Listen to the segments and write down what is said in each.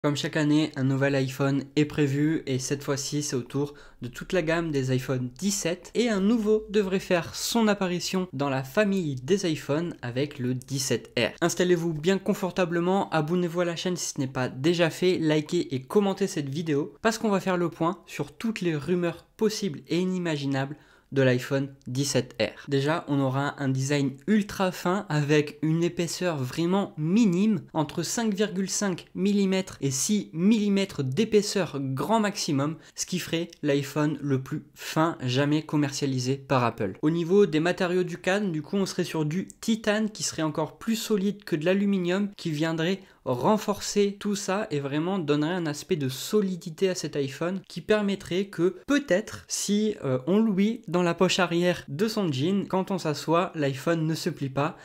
Comme chaque année, un nouvel iPhone est prévu et cette fois-ci c'est au tour de toute la gamme des iPhone 17 et un nouveau devrait faire son apparition dans la famille des iPhones avec le 17R. Installez-vous bien confortablement, abonnez-vous à la chaîne si ce n'est pas déjà fait, likez et commentez cette vidéo parce qu'on va faire le point sur toutes les rumeurs possibles et inimaginables de l'iPhone 17R. Déjà, on aura un design ultra fin avec une épaisseur vraiment minime, entre 5,5 mm et 6 mm d'épaisseur grand maximum, ce qui ferait l'iPhone le plus fin jamais commercialisé par Apple. Au niveau des matériaux du cadre, du coup, on serait sur du titane qui serait encore plus solide que de l'aluminium qui viendrait renforcer tout ça et vraiment donnerait un aspect de solidité à cet iPhone qui permettrait que peut-être si on l'oublie dans la poche arrière de son jean, quand on s'assoit, l'iPhone ne se plie pas,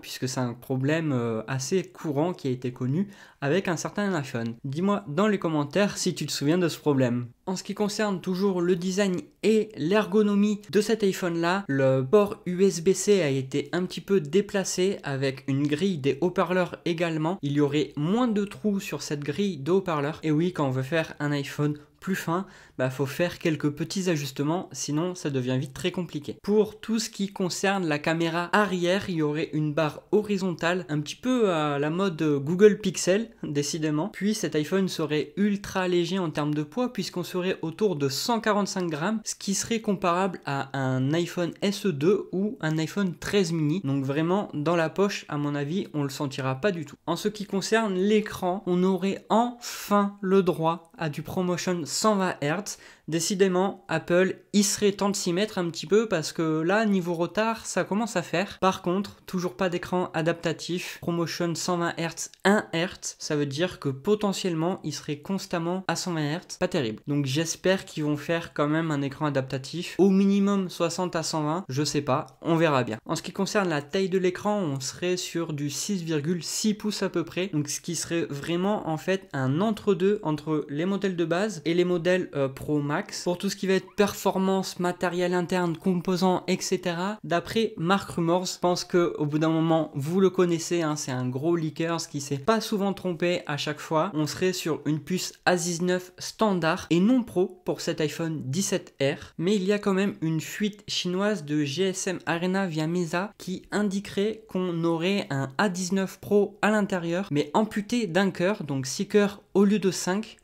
puisque c'est un problème assez courant qui a été connu avec un certain iPhone. Dis-moi dans les commentaires si tu te souviens de ce problème. En ce qui concerne toujours le design et l'ergonomie de cet iPhone là, le port USB-C a été un petit peu déplacé avec une grille des haut-parleurs également. Il y aurait moins de trous sur cette grille de haut-parleurs. Et oui, quand on veut faire un iPhone plus fin, faut faire quelques petits ajustements, sinon ça devient vite très compliqué. Pour tout ce qui concerne la caméra arrière, il y aurait une barre horizontale, un petit peu à la mode Google Pixel, décidément. Puis cet iPhone serait ultra léger en termes de poids, puisqu'on serait autour de 145 grammes, ce qui serait comparable à un iPhone SE2 ou un iPhone 13 mini. Donc vraiment, dans la poche, à mon avis, on le sentira pas du tout. En ce qui concerne l'écran, on aurait enfin le droit à du ProMotion 120 Hz. Décidément, Apple, il serait temps de s'y mettre un petit peu parce que là, niveau retard, ça commence à faire. Par contre, toujours pas d'écran adaptatif. ProMotion 120 Hz, 1 Hz, ça veut dire que potentiellement, il serait constamment à 120 Hz. Pas terrible. Donc j'espère qu'ils vont faire quand même un écran adaptatif. Au minimum 60 à 120, je sais pas, on verra bien. En ce qui concerne la taille de l'écran, on serait sur du 6,6 pouces à peu près. Donc ce qui serait vraiment en fait un entre-deux entre les modèles de base et les modèles Pro Max. Pour tout ce qui va être performance, matériel interne, composants, etc. D'après Mark Rumors, je pense qu'au bout d'un moment, vous le connaissez, c'est un gros leaker qui s'est pas souvent trompé à chaque fois. On serait sur une puce A19 standard et non pro pour cet iPhone 17R. Mais il y a quand même une fuite chinoise de GSM Arena via Mesa qui indiquerait qu'on aurait un A19 Pro à l'intérieur, mais amputé d'un cœur, donc 6 cœurs au lieu de 5.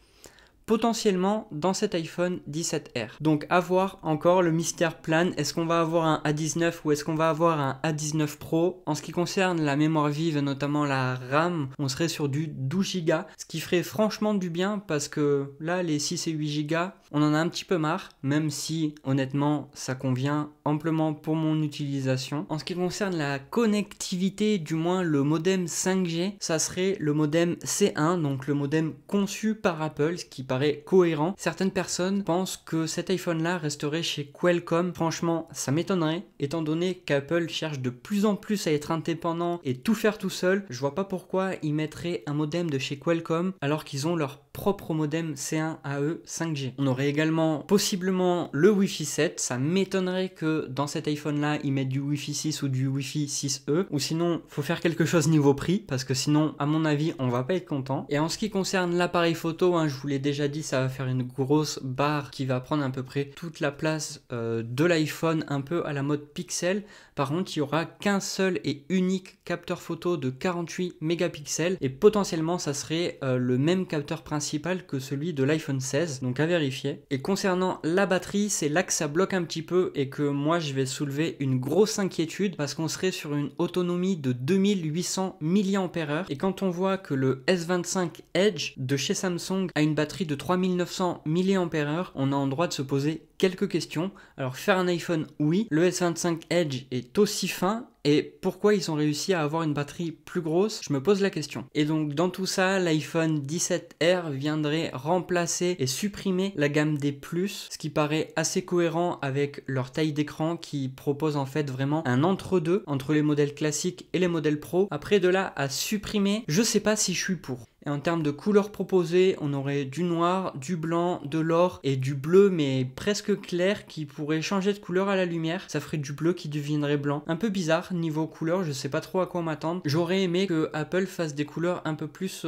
Potentiellement dans cet iPhone 17R. Donc à voir, encore le mystère plane, est-ce qu'on va avoir un A19 ou est-ce qu'on va avoir un A19 Pro? En ce qui concerne la mémoire vive et notamment la RAM, on serait sur du 12 Go, ce qui ferait franchement du bien parce que là les 6 et 8 Go, on en a un petit peu marre, même si honnêtement ça convient amplement pour mon utilisation. En ce qui concerne la connectivité, du moins le modem 5G, ça serait le modem C1, donc le modem conçu par Apple, ce qui paraît cohérent. Certaines personnes pensent que cet iPhone là resterait chez Qualcomm. Franchement, ça m'étonnerait, étant donné qu'Apple cherche de plus en plus à être indépendant et tout faire tout seul. Je vois pas pourquoi ils mettraient un modem de chez Qualcomm alors qu'ils ont leur propre modem C1 à eux 5G. On aurait également possiblement le Wi-Fi 7. Ça m'étonnerait que dans cet iPhone là ils mettent du Wi-Fi 6 ou du Wi-Fi 6E, ou sinon faut faire quelque chose niveau prix parce que sinon à mon avis on va pas être content. Et en ce qui concerne l'appareil photo, je vous l'ai déjà dit, ça va faire une grosse barre qui va prendre à peu près toute la place de l'iPhone, un peu à la mode Pixel. Par contre, il n'y aura qu'un seul et unique capteur photo de 48 mégapixels et potentiellement ça serait le même capteur principal que celui de l'iPhone 16, donc à vérifier. Et concernant la batterie, c'est là que ça bloque un petit peu et que moi je vais soulever une grosse inquiétude parce qu'on serait sur une autonomie de 2800 mAh et quand on voit que le S25 Edge de chez Samsung a une batterie de 3900 mAh, on a en droit de se poser quelques questions. Alors faire un iPhone, oui, le S25 Edge est aussi fin, et pourquoi ils ont réussi à avoir une batterie plus grosse, je me pose la question. Et donc dans tout ça, l'iPhone 17R viendrait remplacer et supprimer la gamme des Plus, ce qui paraît assez cohérent avec leur taille d'écran qui propose en fait vraiment un entre-deux entre les modèles classiques et les modèles pro. Après de là à supprimer, je sais pas si je suis pour. Et en termes de couleurs proposées, on aurait du noir, du blanc, de l'or et du bleu mais presque clair qui pourrait changer de couleur à la lumière. Ça ferait du bleu qui deviendrait blanc. Un peu bizarre niveau couleur, je sais pas trop à quoi m'attendre. J'aurais aimé que Apple fasse des couleurs un peu plus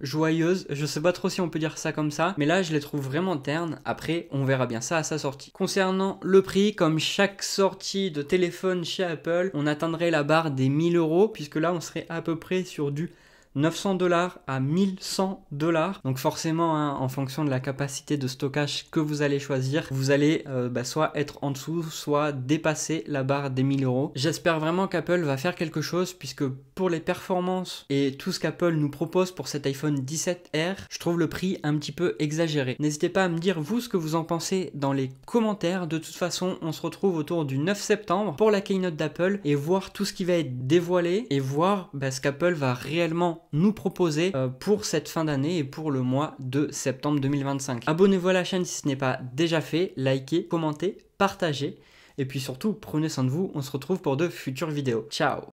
joyeuses. Je sais pas trop si on peut dire ça comme ça, mais là je les trouve vraiment ternes. Après, on verra bien ça à sa sortie. Concernant le prix, comme chaque sortie de téléphone chez Apple, on atteindrait la barre des 1000 €, puisque là on serait à peu près sur du 900 $ à 1100 $. Donc forcément, hein, en fonction de la capacité de stockage que vous allez choisir, vous allez soit être en dessous, soit dépasser la barre des 1000 €. J'espère vraiment qu'Apple va faire quelque chose, puisque pour les performances et tout ce qu'Apple nous propose pour cet iPhone 17R, je trouve le prix un petit peu exagéré. N'hésitez pas à me dire vous ce que vous en pensez dans les commentaires. De toute façon, on se retrouve autour du 9 septembre pour la keynote d'Apple et voir tout ce qui va être dévoilé et voir ce qu'Apple va réellement nous proposer pour cette fin d'année et pour le mois de septembre 2025. Abonnez-vous à la chaîne si ce n'est pas déjà fait, likez, commentez, partagez et puis surtout prenez soin de vous, on se retrouve pour de futures vidéos. Ciao!